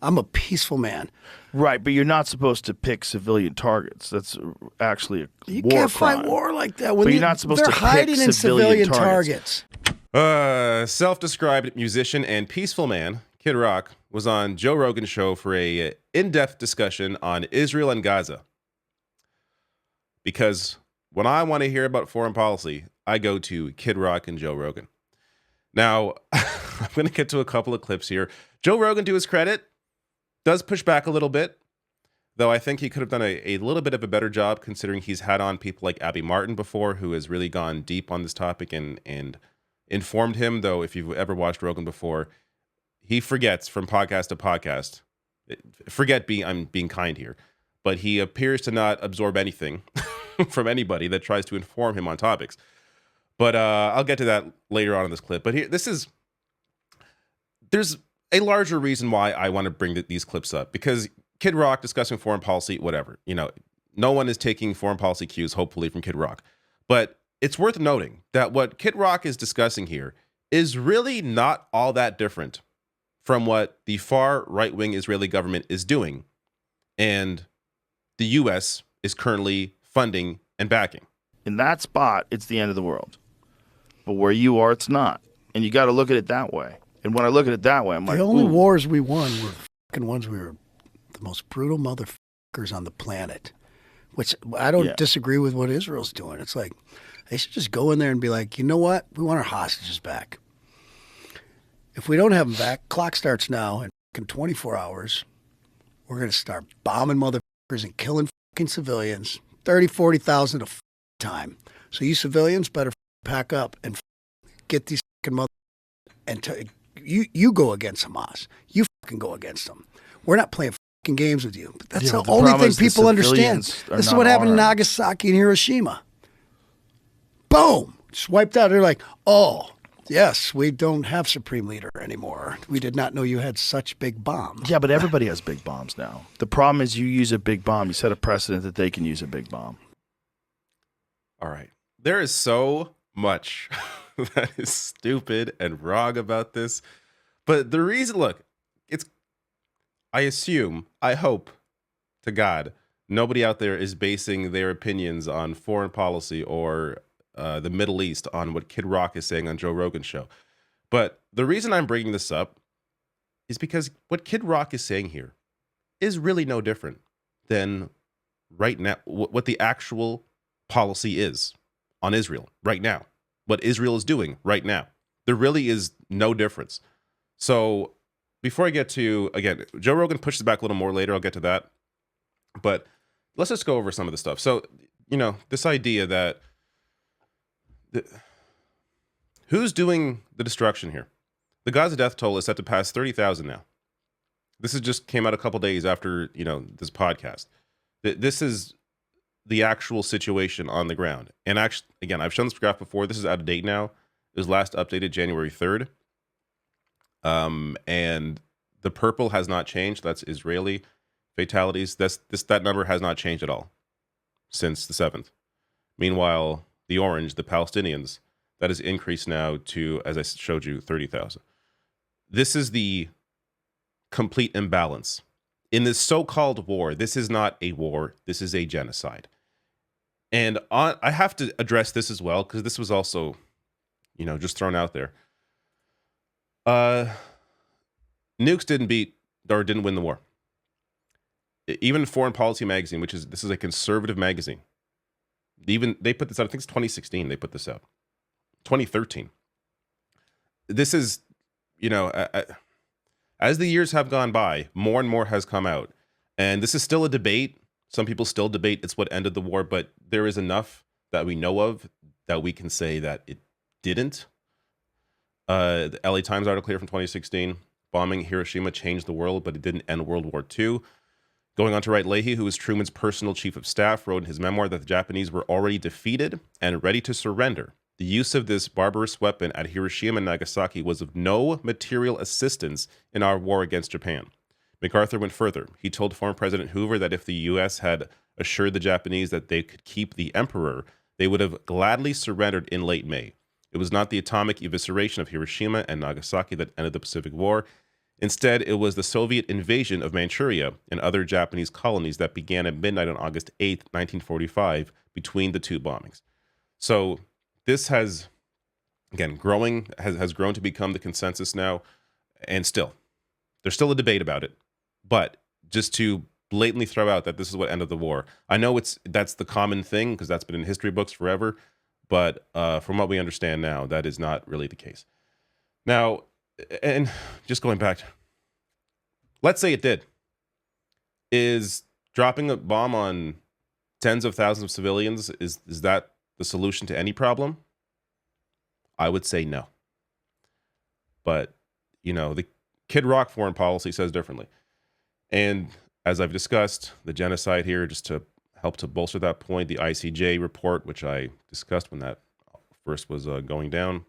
I'm a peaceful man. Right, but you're not supposed to pick civilian targets. That's actually a You war can't crime. fight war like that. When But you're not supposed they're to pick hiding in civilian targets. targets. Self-described musician and peaceful man, Kid Rock, was on Joe Rogan's show for a in-depth discussion on Israel and Gaza. Because when I want to hear about foreign policy, I go to Kid Rock and Joe Rogan. Now, I'm going to get to a couple of clips here. Joe Rogan, to his credit, does push back a little bit, though I think he could have done a little bit of a better job considering he's had on people like Abby Martin before, who has really gone deep on this topic and informed him, though if you've ever watched Rogan before, he forgets from podcast to podcast. I'm being kind here, but he appears to not absorb anything from anybody that tries to inform him on topics. But I'll get to that later on in this clip. But there's a larger reason why I want to bring these clips up, because Kid Rock discussing foreign policy, whatever, no one is taking foreign policy cues, hopefully, from Kid Rock. But it's worth noting that what Kid Rock is discussing here is really not all that different from what the far right-wing Israeli government is doing and the U.S. is currently funding and backing. In that spot, it's the end of the world. But where you are, it's not. And you got to look at it that way. And when I look at it that way, I'm like, the only ooh. wars we won were the fucking ones we were the most brutal motherfuckers on the planet, which I don't disagree with what Israel's doing. It's like, they should just go in there and be like, you know what? We want our hostages back. If we don't have them back, clock starts now, in 24 hours, we're going to start bombing motherfuckers and killing fucking civilians, 30, 40,000 a time. So you civilians better pack up and get these fucking motherfuckers and you go against Hamas. You fucking go against them. We're not playing fucking games with you. But that's the only thing people understand. This is what happened in Nagasaki and Hiroshima. Boom! Just wiped out. They're like, oh, yes, we don't have Supreme Leader anymore. We did not know you had such big bombs. Yeah, but everybody has big bombs now. The problem is you use a big bomb. You set a precedent that they can use a big bomb. All right. There is so much that is stupid and wrong about this. But the reason, look, I hope to God, nobody out there is basing their opinions on foreign policy or the Middle East on what Kid Rock is saying on Joe Rogan's show. But the reason I'm bringing this up is because what Kid Rock is saying here is really no different than right now, what the actual policy is on Israel right now, what Israel is doing right now. There really is no difference. So before I get to, again, Joe Rogan pushes back a little more later. I'll get to that. But let's just go over some of the stuff. So, this idea that who's doing the destruction here? The Gaza death toll is set to pass 30,000 now. This just came out a couple days after, this podcast. This is the actual situation on the ground. And actually, again, I've shown this graph before. This is out of date now. It was last updated January 3rd. And the purple has not changed. That's Israeli fatalities. That number has not changed at all since the 7th. Meanwhile, the orange, the Palestinians, that has increased now to, as I showed you, 30,000. This is the complete imbalance. In this so-called war, this is not a war. This is a genocide. And I have to address this as well, because this was also, just thrown out there. Nukes didn't win the war. Even Foreign Policy magazine, this is a conservative magazine. Even they put this out, I think it's 2016 they put this out. 2013. This is, as the years have gone by, more and more has come out. And this is still a debate. Some people still debate it's what ended the war, but there is enough that we know of that we can say that it didn't. The LA Times article here from 2016, bombing Hiroshima changed the world, but it didn't end World War II. Going on to write, Leahy, who was Truman's personal chief of staff, wrote in his memoir that the Japanese were already defeated and ready to surrender. The use of this barbarous weapon at Hiroshima and Nagasaki was of no material assistance in our war against Japan. MacArthur went further. He told former President Hoover that if the U.S. had assured the Japanese that they could keep the emperor, they would have gladly surrendered in late May. It was not the atomic evisceration of Hiroshima and Nagasaki that ended the Pacific War. Instead, it was the Soviet invasion of Manchuria and other Japanese colonies that began at midnight on August 8th, 1945, between the two bombings. So this has, again, has grown to become the consensus now, and still, there's still a debate about it. But just to blatantly throw out that this is what ended the war, I know that's the common thing because that's been in history books forever, but from what we understand now, that is not really the case. Now, and just going back, let's say it did. Is dropping a bomb on tens of thousands of civilians, is that the solution to any problem? I would say no. But, the Kid Rock foreign policy says differently. And as I've discussed, the genocide here, just to help to bolster that point, the ICJ report, which I discussed when that first was going down,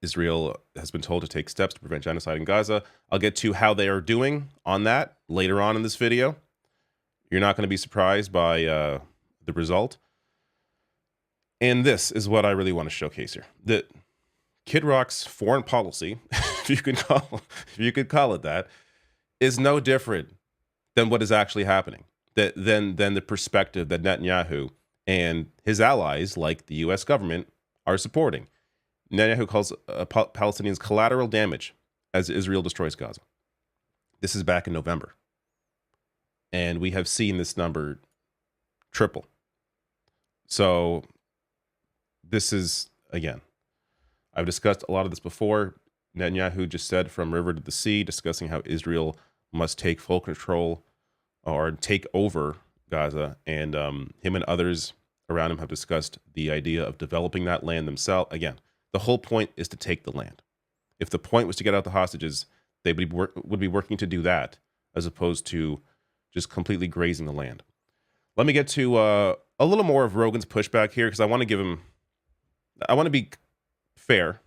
Israel has been told to take steps to prevent genocide in Gaza. I'll get to how they are doing on that later on in this video. You're not going to be surprised by the result. And this is what I really want to showcase here. That Kid Rock's foreign policy, if you could call it that, is no different than what is actually happening. Than the perspective that Netanyahu and his allies, like the U.S. government, are supporting. Netanyahu calls Palestinians collateral damage as Israel destroys Gaza. This is back in November. And we have seen this number triple. So this is, again, I've discussed a lot of this before. Netanyahu just said from river to the sea, discussing how Israel must take full control or take over Gaza. And him and others around him have discussed the idea of developing that land themselves. Again, the whole point is to take the land. If the point was to get out the hostages, they would be working to do that as opposed to just completely grazing the land. Let me get to a little more of Rogan's pushback here because I want to be fair,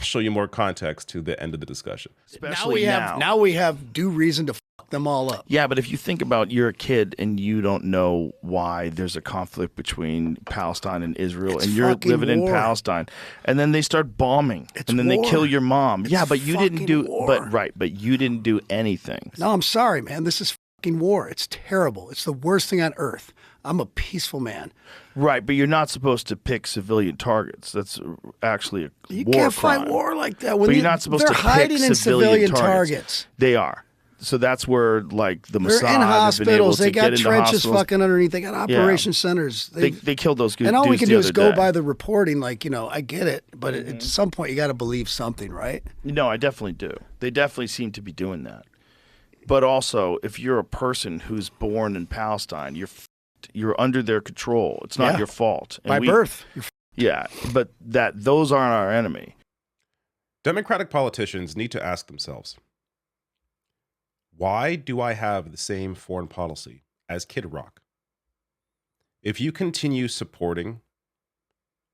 show you more context to the end of the discussion. Especially now we have due reason to fuck them all up. Yeah, but if you think about you're a kid and you don't know why there's a conflict between Palestine and Israel, It's and you're fucking living in war. Palestine, and then they start bombing, It's and then they war. kill your mom. It's Yeah, but you didn't fucking do. war. But you didn't do anything. No, I'm sorry, man. This is fucking war. It's terrible. It's the worst thing on earth. I'm a peaceful man. Right, but you're not supposed to pick civilian targets. That's actually a You war can't crime. fight war like that. When But you're not supposed they're to pick hiding in civilian targets. They are. So that's where, like, the They're Mossad in have been able hospitals. to They get got into trenches hospitals. fucking underneath. They got operation centers. They killed those dudes. And all we can the do is other go day. by the reporting. Like, I get it. But at some point, you got to believe something, right? No, I definitely do. They definitely seem to be doing that. But also, if you're a person who's born in Palestine, you're under their control. It's not Yeah. your fault. And By birth. Yeah, but those aren't our enemy. Democratic politicians need to ask themselves, why do I have the same foreign policy as Kid Rock? If you continue supporting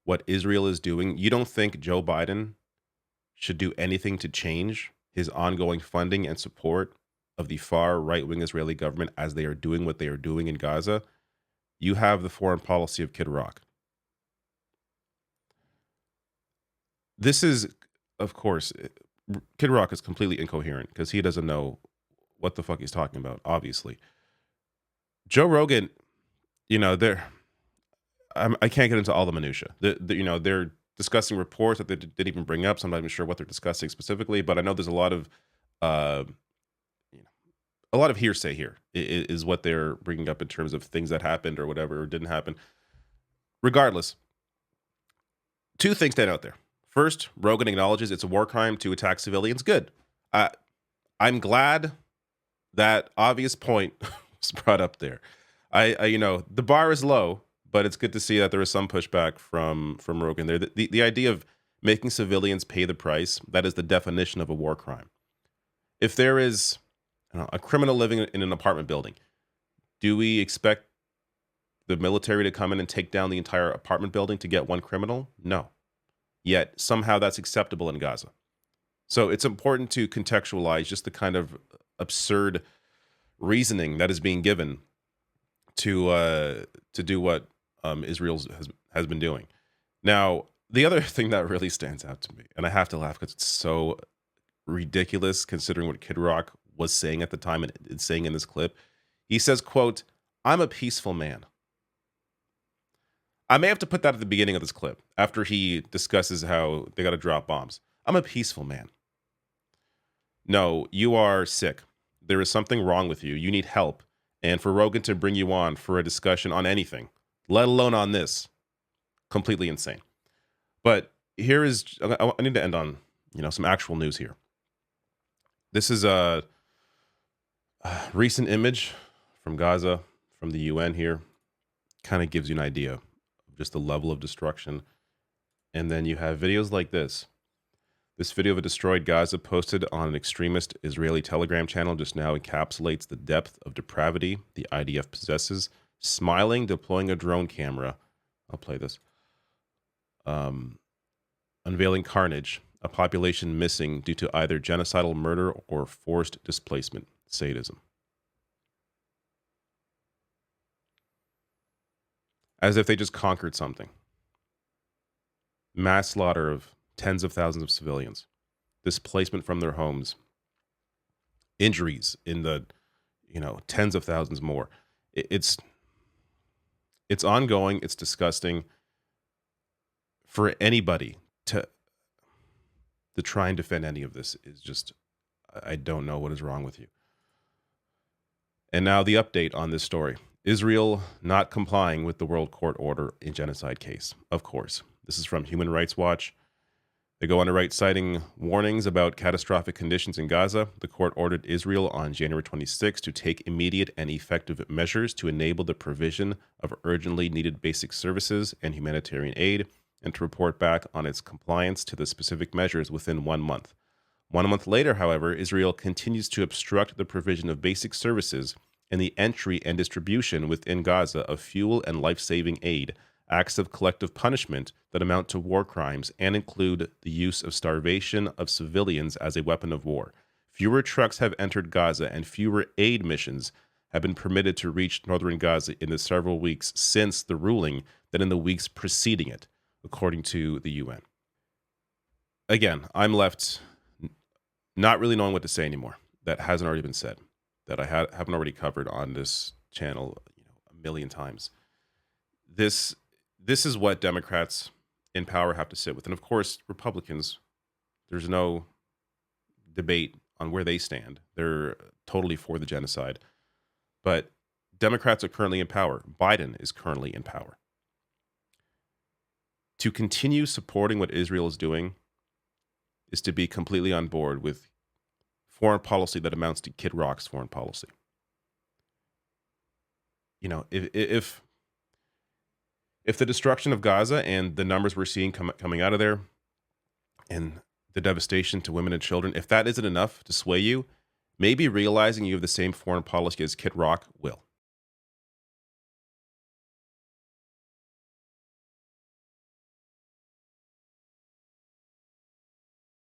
what Israel is doing, you don't think Joe Biden should do anything to change his ongoing funding and support of the far right-wing Israeli government as they are doing what they are doing in Gaza? You have the foreign policy of Kid Rock. This is, of course, Kid Rock is completely incoherent because he doesn't know what the fuck he's talking about, obviously. Joe Rogan, I can't get into all the minutia. They're discussing reports that they didn't even bring up, so I'm not even sure what they're discussing specifically, but I know there's a lot of hearsay here is what they're bringing up in terms of things that happened or whatever or didn't happen. Regardless, two things stand out there. First, Rogan acknowledges it's a war crime to attack civilians. Good. I'm glad that obvious point was brought up there. The bar is low, but it's good to see that there is some pushback from Rogan there. The idea of making civilians pay the price, that is the definition of a war crime. If there is a criminal living in an apartment building, do we expect the military to come in and take down the entire apartment building to get one criminal? No. Yet somehow that's acceptable in Gaza. So it's important to contextualize just the kind of absurd reasoning that is being given to do what Israel has been doing. Now, the other thing that really stands out to me, and I have to laugh because it's so ridiculous considering what Kid Rock was saying at the time and saying in this clip. He says, quote, "I'm a peaceful man." I may have to put that at the beginning of this clip after he discusses how they got to drop bombs. "I'm a peaceful man." No, you are sick. There is something wrong with you. You need help. And for Rogan to bring you on for a discussion on anything, let alone on this, completely insane. But here is, I need to end on, some actual news here. This is a recent image from Gaza, from the UN here. Kind of gives you an idea of just the level of destruction. And then you have videos like this. This video of a destroyed Gaza posted on an extremist Israeli Telegram channel just now encapsulates the depth of depravity the IDF possesses. Smiling, deploying a drone camera. I'll play this. Unveiling carnage, a population missing due to either genocidal murder or forced displacement, sadism. As if they just conquered something. Mass slaughter of tens of thousands of civilians, displacement from their homes, injuries in the, tens of thousands more. It's ongoing. It's disgusting. For anybody to try and defend any of this is just, I don't know what is wrong with you. And now the update on this story. Israel not complying with the World Court order in genocide case. Of course. This is from Human Rights Watch. They go on to write, citing warnings about catastrophic conditions in Gaza, the court ordered Israel on January 26 to take immediate and effective measures to enable the provision of urgently needed basic services and humanitarian aid, and to report back on its compliance to the specific measures within 1 month. 1 month later, however, Israel continues to obstruct the provision of basic services and the entry and distribution within Gaza of fuel and life-saving aid, acts of collective punishment that amount to war crimes and include the use of starvation of civilians as a weapon of war. Fewer trucks have entered Gaza and fewer aid missions have been permitted to reach northern Gaza in the several weeks since the ruling than in the weeks preceding it, according to the UN. Again, I'm left not really knowing what to say anymore. That hasn't already been said, that I haven't already covered on this channel a million times. This is what Democrats in power have to sit with. And of course, Republicans, there's no debate on where they stand. They're totally for the genocide. But Democrats are currently in power. Biden is currently in power. To continue supporting what Israel is doing is to be completely on board with foreign policy that amounts to Kid Rock's foreign policy. If the destruction of Gaza and the numbers we're seeing coming out of there and the devastation to women and children, if that isn't enough to sway you, maybe realizing you have the same foreign policy as Kid Rock will.